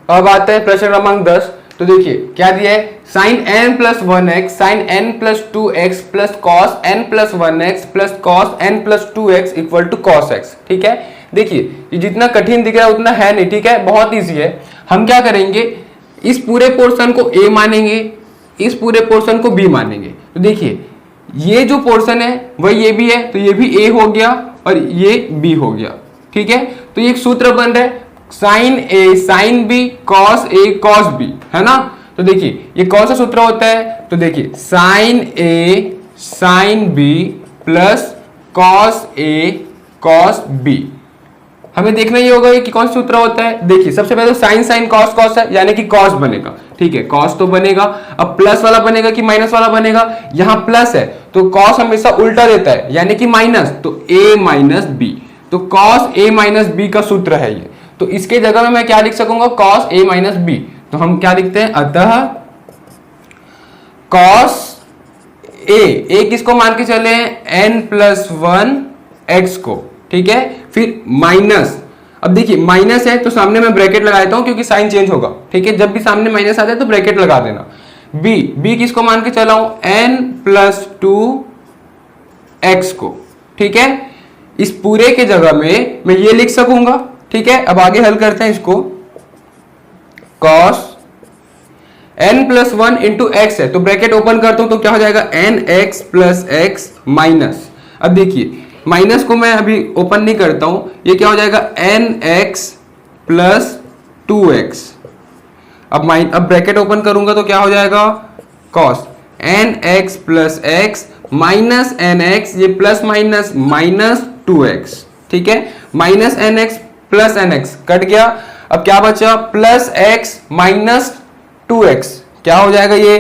अब आते हैं प्रश्न क्रमांक 10। तो देखिए क्या दिया है, sine n plus 1x sine n plus 2x plus cos n plus 1x plus cos n plus 2x equal to cos x। ठीक है, देखिए ये जितना कठिन दिख रहा है उतना है नहीं। ठीक है, बहुत ईजी है। हम क्या करेंगे, इस पूरे पोर्शन को a मानेंगे, इस पूरे पोर्शन को b मानेंगे। तो देखिए ये जो पोर्शन है वही ये भी है, तो ये भी a हो गया और ये b हो गया। ठीक है, तो ये एक सूत्र बन रहा है sine a sine b cos a cos b, है ना। तो देखिए ये कौन सा सूत्र होता है, तो देखिए sine a sine b plus cos a cos b। हमें देखना ये होगा कि कौन सा सूत्र होता है। देखिए सबसे पहले तो साइन साइन कॉस कॉस है, यानी कि कॉस बनेगा। ठीक है, कॉस तो बनेगा। अब प्लस वाला बनेगा कि माइनस वाला बनेगा, यहां प्लस है तो कॉस हमेशा उल्टा देता है, यानी कि माइनस, तो a माइनस b। तो कॉस a माइनस b का सूत्र है ये। तो इसके जगह में मैं क्या लिख सकूंगा, कॉस a माइनस b। तो हम क्या लिखते हैं, अतः कॉस a किसको मान के चले हैं, n प्लस 1 x को। ठीक है, फिर माइनस, अब देखिए माइनस है तो सामने मैं ब्रैकेट लगा देता हूं क्योंकि साइन चेंज होगा। ठीक है, जब भी सामने माइनस आता है तो ब्रैकेट लगा देना। b किसको मान के चला हूं, n प्लस 2 x को। ठीक है, इस पूरे के जगह में मैं ये लिख सकूंगा। ठीक है, अब आगे हल करते हैं इसको। Cos n plus 1 into x है तो ब्रैकेट ओपन करता हूं तो क्या हो जाएगा, nx प्लस एक्स माइनस, अब देखिए माइनस को मैं अभी ओपन नहीं करता हूं, ये क्या हो जाएगा nx प्लस 2x। अब ब्रैकेट ओपन करूंगा तो क्या हो जाएगा, cos nx plus x minus nx, ये प्लस माइनस माइनस 2x। ठीक है, minus nx plus nx cut गया। अब क्या बचा, प्लस x माइनस 2x, क्या हो जाएगा, ये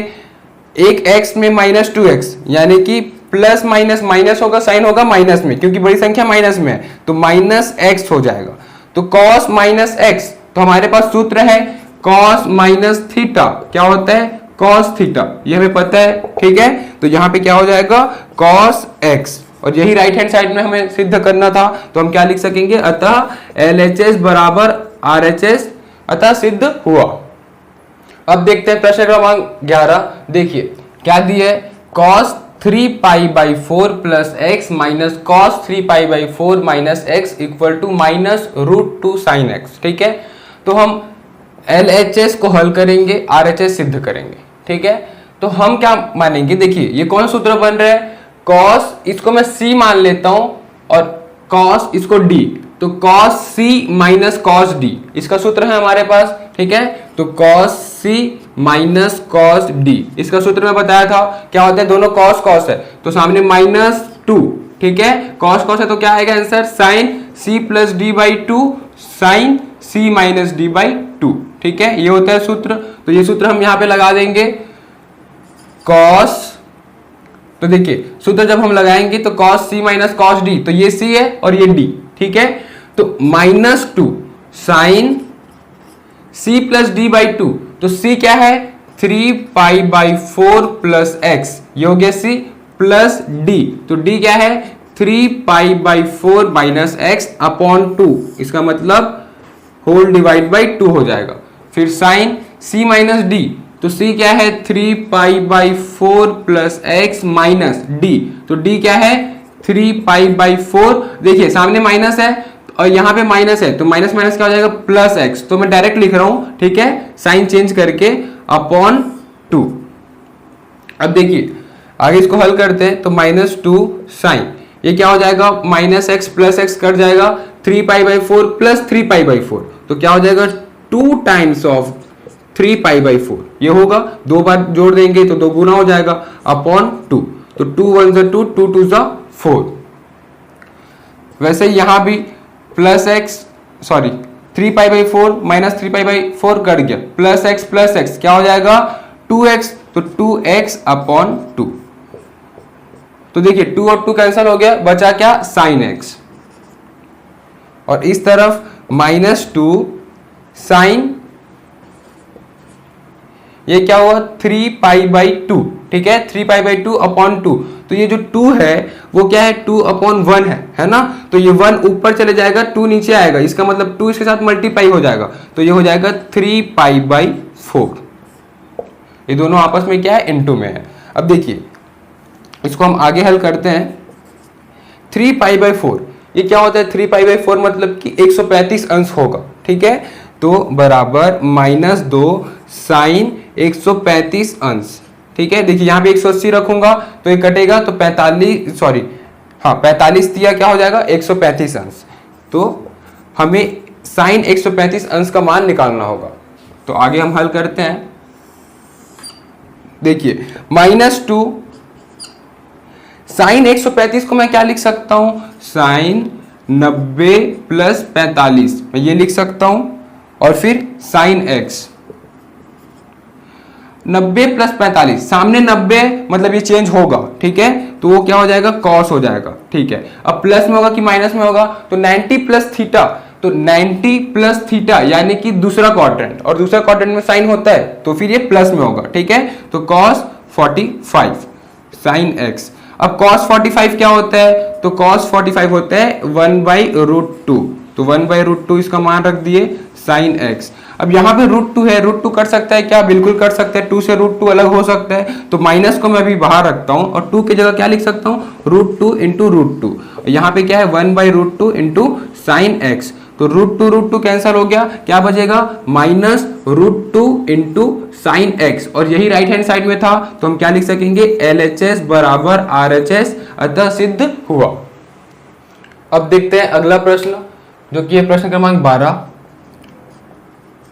एक x में माइनस 2x, यानी कि प्लस माइनस माइनस होगा, साइन होगा माइनस में क्योंकि बड़ी संख्या माइनस में है, तो माइनस x हो जाएगा। तो cos माइनस x, तो हमारे पास सूत्र है cos माइनस थीटा, क्या होता है cos थीटा, ये हमें पता है। ठीक है, तो यहां पे क्या हो जाएगा cos x, और यही राइट हैंड साइड में हमें सिद्ध करना था, तो हम क्या लिख सकेंगे, अतः LHS बराबर RHS, अतः सिद्ध हुआ। अब देखते हैं प्रश्न क्रमांक 11। देखिए क्या दिया है, cos 3 pi by 4 plus x minus cos 3 pi by 4 minus x equal to minus root 2 sine x. ठीक है, तो हम LHS को हल करेंगे, RHS सिद्ध करेंगे। ठीक है, तो हम क्या मानेंगे, देखिए ये कौन सूत्र बन रहा है, cos इसको मैं c मान लेता हूं और cos इसको d, तो cos c minus cos d इसका सूत्र है हमारे पास। ठीक है, तो cos c minus cos d इसका सूत्र मैं बताया था, क्या होता है, दोनों cos cos है तो सामने माइनस 2। ठीक है, cos cos है तो क्या आएगा answer, sine c plus d by 2 sine c minus d by 2। ठीक है, ये होता है सूत्र। तो ये सूत्र हम यहां पे लगा देंगे, cos, तो देखिए सूत्र जब हम लगाएंगे तो cos c minus cos d, तो ये c है और ये d। ठीक है, तो minus 2 sine c plus d by 2, तो c क्या है 3 पाई बाई 4 प्लस एक्स, ये हो गया c प्लस d, तो d क्या है 3 pi by 4 minus x upon 2, इसका मतलब होल डिवाइड बाई 2 हो जाएगा। फिर साइन c माइनस d, तो c क्या है 3 pi by 4 plus x minus d, तो d क्या है 3 पाई बाई 4, देखिए सामने माइनस है और यहाँ पे माइनस है तो माइनस माइनस क्या हो जाएगा प्लस एक्स, तो मैं डायरेक्ट लिख रहा हूं। ठीक है, साइन चेंज करके अपॉन 2। अब देखिए आगे इसको हल करते हैं तो माइनस 2 साइन, ये क्या हो जाएगा minus x plus x cut जाएगा, 3 pi by 4 plus 3 pi by 4, तो क्या हो जाएगा 2 टाइम्स ऑफ 3 पाई बाई 4, ये होगा, दो बार जोड़ देंगे तो 2 गुना हो जाएगा अपॉन 2, तो 2 1 जा 2, 2 2 जा 4। वैसे यहां भी plus x, sorry 3 pi by 4 minus 3 pi by 4 cut गया, प्लस एक्स क्या हो जाएगा 2x, तो 2x अपॉन 2। तो देखिए 2 और 2 कैंसिल हो गया, बचा क्या साइन x, और इस तरफ माइनस 2 साइन, ये क्या हुआ 3 पाई बाई 2। ठीक है, 3 पाई बाई 2 अपॉन 2, तो ये जो 2 है वो क्या है, 2/1 है ना। तो ये 1 ऊपर चले जाएगा, 2 नीचे आएगा, इसका मतलब 2 इसके साथ मल्टीप्लाई हो जाएगा, तो ये हो जाएगा 3π/4। ये दोनों आपस में क्या है, इनटू में है। अब देखिए इसको हम आगे हल करते हैं। 3π/4 ये क्या होता है, 3π/4 मतलब कि 135 अंश होगा, ठीक है। तो बराबर -2 साइन 135 अंश, ठीक है। देखिए यहाँ पे 180 रखूंगा तो ये कटेगा, तो 45 दिया क्या हो जाएगा, 135 अंश। तो हमें साइन 135 अंश का मान निकालना होगा। तो आगे हम हल करते हैं। देखिए -2 साइन 135 को मैं क्या लिख सकता हूं, साइन 90 + 45 मैं ये लिख सकता हूं, और फिर साइन x 90 + 45, सामने 90 मतलब ये चेंज होगा, ठीक है, तो वो क्या हो जाएगा, कॉस हो जाएगा, ठीक है। अब प्लस में होगा कि माइनस में होगा, तो 90 + थीटा, तो 90 + थीटा यानी कि दूसरा क्वाड्रेंट, और दूसरा क्वाड्रेंट में साइन होता है तो फिर ये प्लस में होगा, ठीक है। तो cos 45 साइन x। अब cos 45 क्या होता है, तो cos 45 होता है 1/√2, तो 1/√2 इसका मान रख दिए साइन x। अब यहाँ पे √2 है, √2 कर सकता है क्या, बिल्कुल कर सकता है, 2 से √2 अलग हो सकता है, तो माइनस को मैं अभी बाहर रखता हूँ और 2 की जगह क्या लिख सकता हूँ, √2 × √2। यहाँ पे क्या है 1/√2 × साइन x, तो √2 कैंसिल हो गया, क्या बचेगा -√2 × साइन x, और यही राइट हैंड साइड में था, तो हम क्या लिख सकेंगे, LHS = RHS, अतः सिद्ध हुआ। अब देखते हैं अगला प्रश्न, जो कि है प्रश्न क्रमांक 12।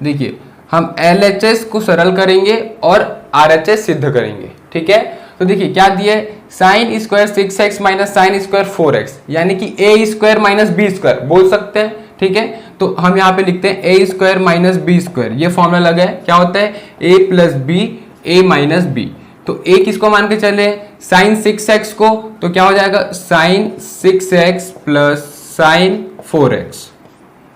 देखिए हम LHS को सरल करेंगे और RHS सिद्ध करेंगे, ठीक है। तो देखिए क्या दिया है, sine square 6x minus sine square 4x, यानी कि a² - b² बोल सकते हैं, ठीक है। तो हम यहाँ पे लिखते हैं a² - b², ये फॉर्मूला लगा है, क्या होता है a + b a - b। तो a किसको मान के चले, साइन 6x को, तो क्या हो जाएगा साइन 6x + साइन 4x,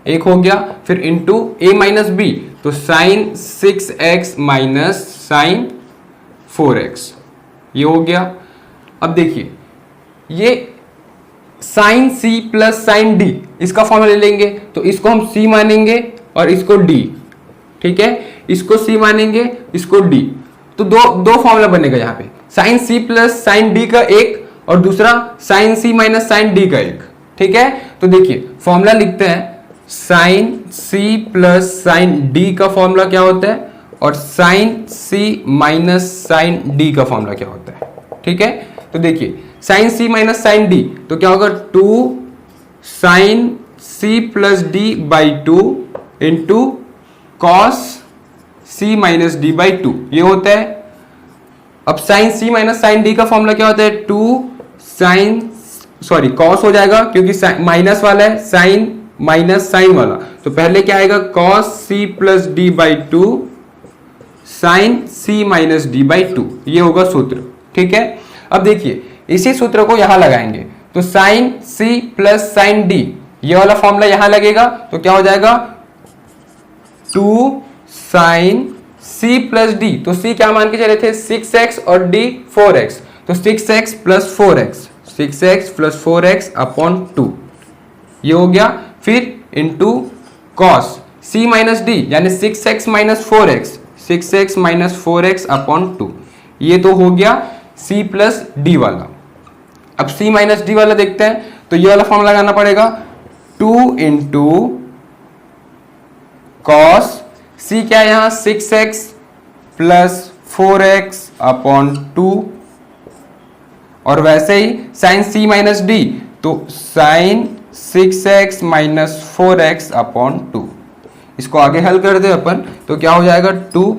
एक हो गया, फिर इंटू a - b, तो साइन 6x - साइन 4x, ये हो गया। अब देखिए ये साइन c + साइन d, इसका फॉर्मूला ले लेंगे, तो इसको हम c मानेंगे और इसको d, ठीक है, इसको c मानेंगे, इसको d, तो दो फॉर्मूला बनेगा यहाँ पे, साइन c + साइन d का एक और दूसरा साइन c - साइन d का एक, ठीक है। तो देखिए फॉर्मूला लिखते हैं, साइन c + साइन d का फॉर्मूला क्या होता है, और साइन c - साइन d का फॉर्मूला क्या होता है, ठीक है। तो देखिए साइन c - साइन d, तो क्या होगा 2 sine c + d/2 × cos c - d/2, ये होता है। अब साइन c - साइन d का फॉर्मूला क्या होता है, 2 साइन cos हो जाएगा क्योंकि माइनस वाला है, साइन माइनस साइन वाला, तो पहले क्या आएगा cos c + d/2 sign c - d/2, ये होगा सूत्र, ठीक है। अब देखिए इसी सूत्र को यहां लगाएंगे, तो साइन c + साइन d, ये वाला फॉर्मूला यहां लगेगा, तो क्या हो जाएगा 2 साइन c + d, तो c क्या मान के चले थे 6x और d 4x, तो 6x + 4x 6x + 4x / 2, ये हो गया। फिर इंटू cos c - d यानी 6x - 4x 6x - 4x / 2, ये तो हो गया c + d वाला। अब c - d वाला देखते हैं, तो ये वाला फॉर्मूला लगाना पड़ेगा, 2 × cos c क्या है यहाँ 6x + 4x / 2, और वैसे ही साइन c - d, तो साइन 6x - 4x / 2, इसको आगे हल कर दे अपन, तो क्या हो जाएगा 2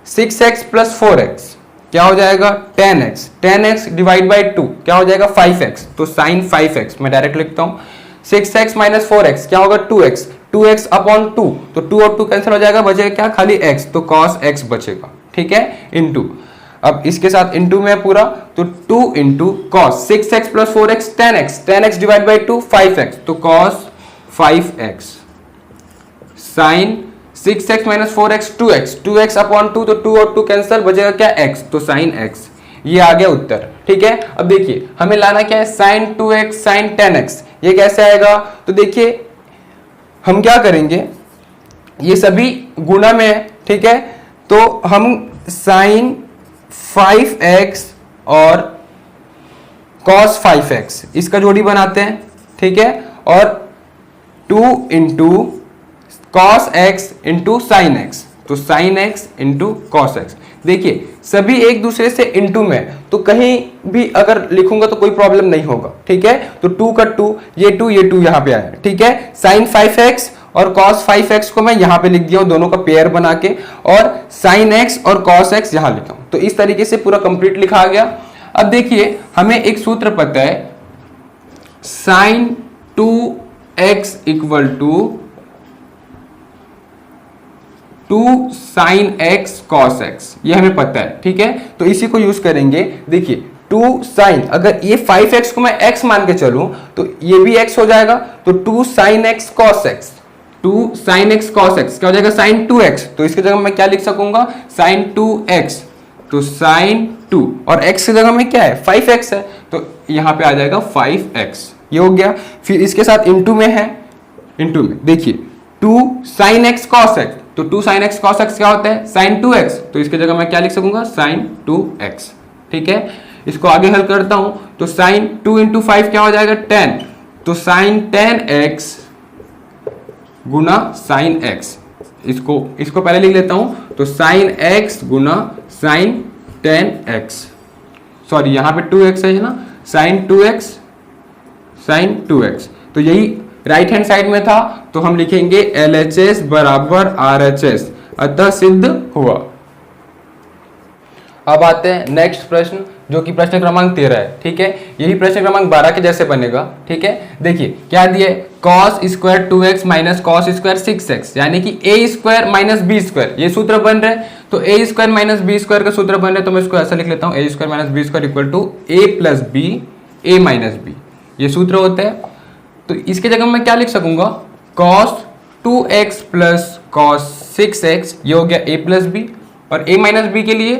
6x + 4x क्या हो जाएगा 10x 10x/2 क्या हो जाएगा 5x, तो साइन 5x मैं डायरेक्ट लिखता हूं। 6x - 4x क्या होगा 2x 2x / 2, तो 2 और 2 कैंसिल हो जाएगा, बचेगा क्या खाली x, तो cos x बचेगा, ठीक है, इंटू, अब इसके साथ इंटू में पूरा, तो 2 × cos 6x + 4x 10x/2 5x, तो cos 5x sign 6x - 4x 2x / 2, तो 2 और 2 कैंसिल, बचेगा क्या x, तो साइन x, ये आ गया उत्तर। ठीक है। अब देखिए हमें लाना क्या है, साइन 2x साइन 10x, ये कैसे आएगा? तो देखिए हम क्या करेंगे, ये सभी गुणा में है, ठीक है, तो हम साइन 5x और cos 5x इसका जोड़ी बनाते हैं, ठीक है, और 2 into cos x into sine x, तो sine x into cos x. देखिए सभी एक दूसरे से इंटू में, तो कहीं भी अगर लिखूंगा तो कोई प्रॉब्लम नहीं होगा, ठीक है। तो 2 का 2, ये 2 यहाँ पे आया, ठीक है। साइन 5x और cos 5x को मैं यहाँ पे लिख दिया हूँ दोनों का पेयर बना के, और sin x और cos x यहाँ लिखा हूँ। तो इस तरीके से पूरा कंप्लीट लिखा गया। अब देखिए हमें एक सूत्र पता है, sin 2x equal to 2 sin x cos x, ये हमें पता है, ठीक है। तो इसी को यूज करेंगे। देखिए 2 sin, अगर ये 5x को मैं x मान के चलूं तो ये भी x हो जाएगा, तो 2 sin x cos x, 2 sin x cos x क्या हो जाएगा, sin 2x। तो इसकी जगह मैं क्या लिख सकूंगा, sin 2x, तो sin 2, और x की जगह में क्या है, 5x है, तो यहां पे आ जाएगा 5x, ये हो गया। फिर इसके साथ इंटू में है, इंटू में देखिए 2 sin x cos x, तो 2 sin x cos x क्या होता है, sin 2x, तो इसकी जगह मैं क्या लिख सकूंगा, sin 2x, ठीक है। इसको आगे हल करता हूं, तो sin 2 इंटू 5 क्या हो जाएगा, 10, तो sin 10x गुना sin x, इसको पहले लिख लेता हूं, तो sin x गुना sin 10x, सॉरी यहाँ पे 2x है ना, sin 2x sin 2x, तो यही राइट हैंड साइड में था, तो हम लिखेंगे LHS बराबर RHS, अतः सिद्ध हुआ। अब आते हैं नेक्स्ट प्रश्न, जो कि प्रश्न क्रमांक 13 है, ठीक है। यही प्रश्न क्रमांक 12 के जैसे बनेगा, ठीक है। देखिए क्या दिए, cos square 2x minus cos square 6x, यानी कि a square minus b square, ये सूत्र बन रहे हैं। तो a square minus b square का सूत्र बन रहे, तो मैं इसको ऐसा लिख लेता हूँ, a square minus b square equal to a plus b a minus b, ये सूत्र होते हैं। तो इसके जगह मैं क्या लिख सकूंगा, cos 2x plus cos 6x, ये हो गया a प्लस बी, और a माइनस बी के लिए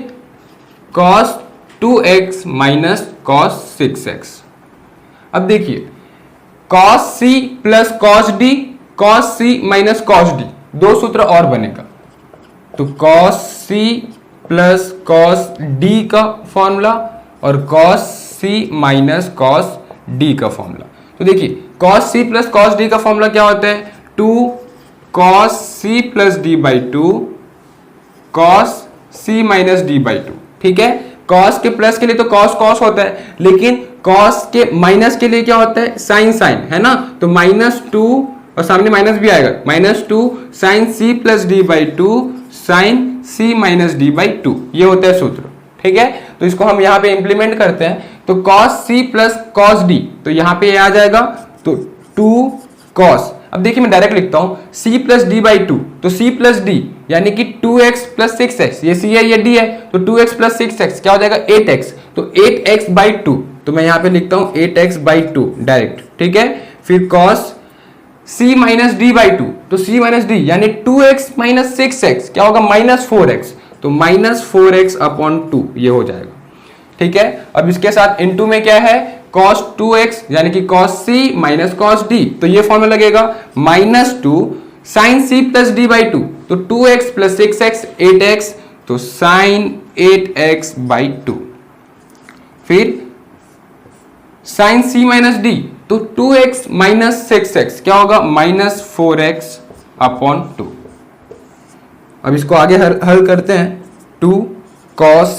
cos 2x minus cos 6x। अब देखिए cos c plus cos d, cos c minus cos d, दो सूत्र और बनेगा, तो cos c plus cos d का फॉर्मूला और cos c minus cos d का फॉर्मूला। तो देखिए cos c plus cos d का फॉर्मूला क्या होता है, 2 cos c plus d by 2 cos c minus d by 2, ठीक है। cos के प्लस के लिए तो cos cos होता है, लेकिन cos के माइनस के लिए क्या होता है, sin sin, है ना। तो -2 और सामने माइनस भी आएगा, -2 sin c plus d by 2 sin c minus d by 2, ये होता है सूत्र, ठीक है। तो इसको हम यहाँ पे इंप्लीमेंट करते हैं, तो cos c plus cos d, तो यहाँ पे ये आ जाएगा, तो 2 cos, अब देखिए मैं डायरेक्ट लिखता हूँ c प्लस d बाई 2, तो c प्लस d यानी कि 2x प्लस 6x, ये c है ये d है, तो 2x प्लस 6x क्या हो जाएगा, 8x, तो 8x बाई 2, तो मैं यहाँ पे लिखता हूँ 8x बाई 2 डायरेक्ट, ठीक है। फिर cos c minus d by 2, तो c माइनस d यानी 2x माइनस 6x क्या होगा, -4x, तो -4x अपॉन 2, ये हो जाएगा, ठीक है। अब इसके साथ इनटू में क्या है, cos 2x यानी कि cos c minus cos d, तो ये फॉर्मूला लगेगा -2 sin c plus d by 2, तो 2x प्लस 6x 8x, तो sin 8x बाई 2। फिर sin c माइनस d, तो 2x माइनस 6x क्या होगा, -4x अपॉन 2। अब इसको आगे हल करते हैं, 2 cos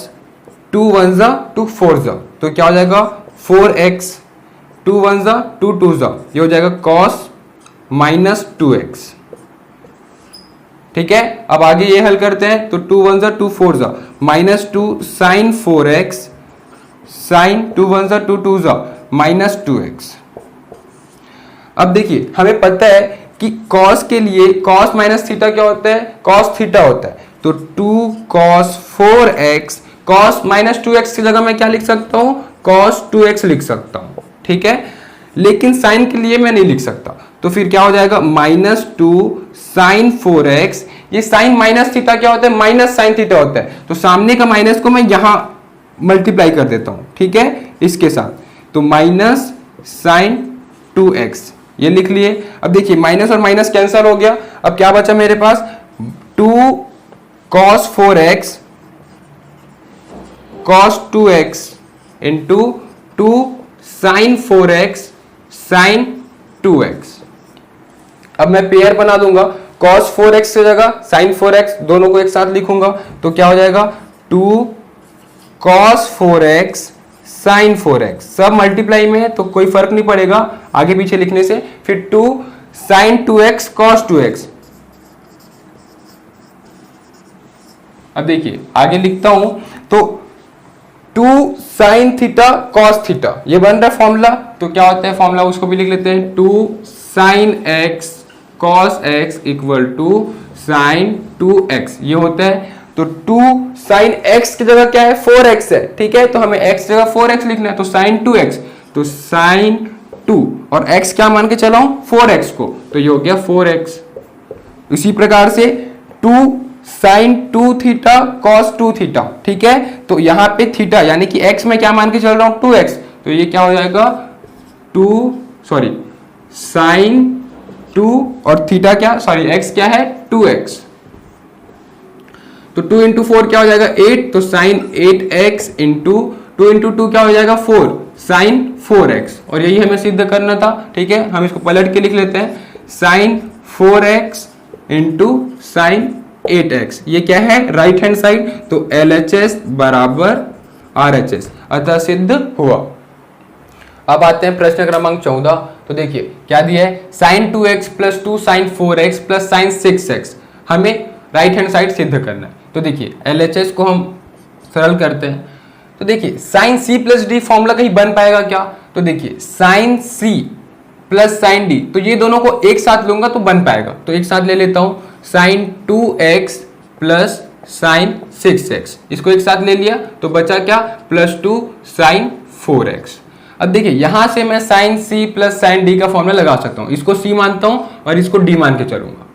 2 1 जा 2 4 जा, तो क्या हो जाएगा 4x, 2 1 जा 2 2 जा, ये हो जाएगा cos माइनस 2x, ठीक है। अब आगे ये हल करते हैं, तो 2 1 जा 2 4 जा, -2 sin 4x, sin 2 1 जा 2 2 जा, -2x। अब देखिए हमें पता है कि cos के लिए cos माइनस थीटा क्या होता है, cos थीटा होता है, तो 2 cos 4x, cos minus 2x की जगह मैं क्या लिख सकता हूं, cos 2x लिख सकता हूं, ठीक है। लेकिन sin के लिए मैं नहीं लिख सकता, तो फिर क्या हो जाएगा, -2 sin 4x, ये sin माइनस थीटा क्या होता है, माइनस sin थीटा होता है, तो सामने का माइनस को मैं यहां मल्टीप्लाई कर देता हूं, ठीक है, इसके साथ, तो माइनस साइन 2x ये लिख लिए। अब देखिए माइनस और माइनस कैंसिल हो गया, अब क्या बचा मेरे पास, 2 cos 4x cos 2x into 2 sin 4x sin 2x। अब मैं पेयर बना दूंगा, cos 4x की जगह sin 4x दोनों को एक साथ लिखूंगा, तो क्या हो जाएगा 2 cos 4x sin 4x, सब मल्टीप्लाई में है तो कोई फर्क नहीं पड़ेगा आगे पीछे लिखने से। फिर 2 sin 2x cos 2x। अब देखिए आगे लिखता हूं, तो 2 sin थीटा cos थीटा ये बन रहा है फॉर्मूला, तो क्या होता है फॉर्मूला, उसको भी लिख लेते हैं, 2 sin x cos x equal to sin 2x ये होता है। तो 2 sin x की जगह क्या है, 4x है, ठीक है, तो हमें x की जगह 4x लिखना है, तो sin 2x, तो sin 2 और x क्या मान के चला हूं 4x को, तो ये हो गया 4x। इसी प्रकार से 2 sin 2 थीटा cos 2 थीटा, ठीक है, तो यहां पे थीटा यानी कि x में क्या मान के चल रहा हूं 2x, तो ये क्या हो जाएगा sin 2 और थीटा क्या, x क्या है 2x, तो 2 इंटू 4 क्या हो जाएगा 8, तो sin 8x इंटू 2 इंटू 2 क्या हो जाएगा 4 sin 4x, और यही हमें सिद्ध करना था, ठीक है, हम इसको पलट के लिख लेते हैं, sin 4x into sin 8x ये क्या है राइट हैंड साइड, तो LHS बराबर RHS, अतः सिद्ध हुआ। अब आते हैं प्रश्न क्रमांक 14, तो देखिए क्या दिया है, sin 2x plus 2 sin 4x plus sin 6x हमें राइट हैंड साइड सिद्ध करना है। तो देखिए LHS को हम सरल करते हैं, तो देखिए sin c plus D formula कहीं बन पाएगा क्या, तो देखिए sin c plus sin d, तो ये दोनों को एक साथ लूंगा तो बन पाएगा, तो एक साथ ले लेता हूं, sin 2x plus sin 6x इसको एक साथ ले लिया तो बचा क्या प्लस 2 sin 4x। अब देखिए यहां से मैं sin c plus sin d का फॉर्मूला लगा सकता हूं, इसको c मानता हूं और इसको d मान के चलूंगा,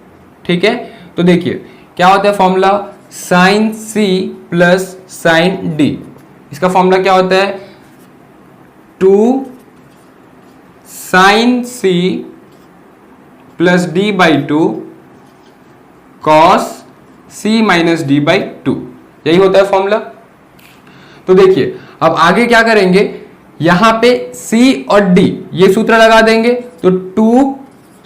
ठीक है, तो देखिए क्या होता है formula, sin c plus sin d, इसका फॉर्मूला क्या होता है 2 sin c plus d by 2 cos c minus d by 2, यही होता है फॉर्मूला। तो देखिए अब आगे क्या करेंगे, यहां पे c और d ये सूत्र लगा देंगे, तो 2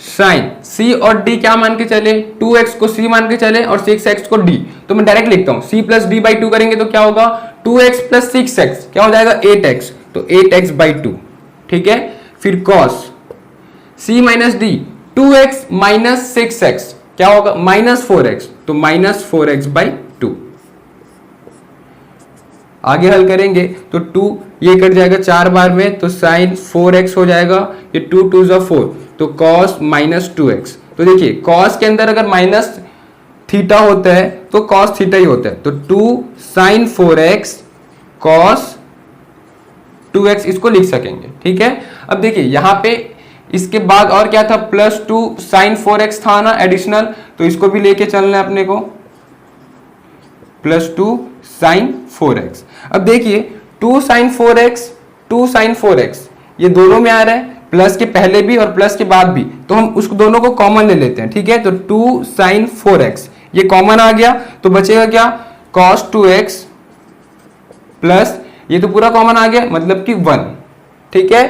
sin c और d क्या मान के चले, 2x को c मान के चले और 6x को d, तो मैं डायरेक्ट लिखता हूं c प्लस d बाई 2 करेंगे तो क्या होगा 2x प्लस 6x क्या हो जाएगा 8x, तो 8x बाई 2, ठीक है, फिर cos c minus d 2x minus 6x क्या होगा माइनस 4x, तो माइनस 4x बाई 2। आगे हल करेंगे तो 2 ये कट जाएगा 4 बार में, तो sin 4x हो जाएगा, ये 2 2 जा 4, तो cos माइनस 2x। तो देखिए cos के अंदर अगर माइनस थीटा होता है तो cos थीटा ही होता है, तो 2 sin 4x cos 2x इसको लिख सकेंगे, ठीक है। अब देखिए यहाँ पे इसके बाद और क्या था, प्लस 2 sin 4x था ना एडिशनल, तो इसको भी लेके चलना है अपने को, प्लस 2 sin 4x। अब देखिए 2 sin 4x ये दोनों में आ रहा है, प्लस के पहले भी और प्लस के बाद भी, तो हम उस दोनों को कॉमन ले लेते हैं, ठीक है, तो 2 sin 4x ये कॉमन आ गया, तो बचेगा क्या cos 2x प्लस ये तो पूरा कॉमन आ गया मतलब कि 1, ठीक है,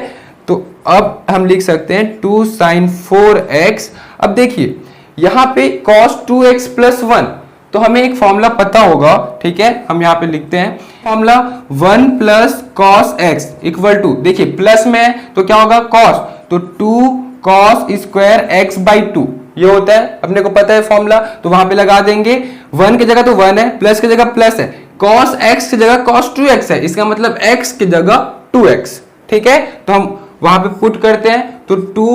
तो अब हम लिख सकते हैं 2 sin 4x। अब देखिए यहां पे cos 2x प्लस 1, तो हमें एक फॉर्मूला पता होगा, ठीक है, हम यहां पे लिखते हैं formula 1 plus cos x equal to, देखिए प्लस में है तो क्या होगा cos, तो 2 cos स्क्वायर x बाई 2 ये होता है, अपने को पता है फॉर्मूला, तो वहां पे लगा देंगे, 1 की जगह तो 1 है, प्लस की जगह प्लस है, cos x की जगह cos 2x है, इसका मतलब x की जगह 2x, ठीक है, तो हम वहां पे पुट करते हैं, तो 2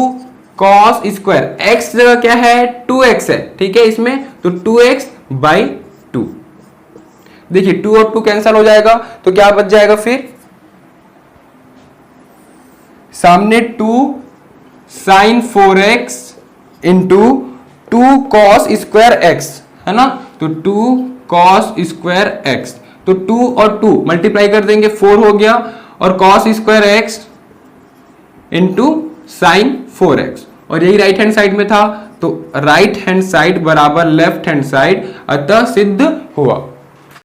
cos स्क्वायर x की जगह क्या है 2x है, ठीक है, इसमें तो 2x बाई 2। देखिए 2 और 2 कैंसिल हो जाएगा, तो क्या बच जाएगा फिर सामने 2 sin 4x into 2 cos square x है ना, तो 2 cos स्क्वायर x, तो 2 और 2 मल्टीप्लाई कर देंगे 4 हो गया, और cos square x into sign 4x, और यही राइट हैंड साइड में था, तो राइट हैंड साइड बराबर लेफ्ट हैंड साइड, अतः सिद्ध हुआ।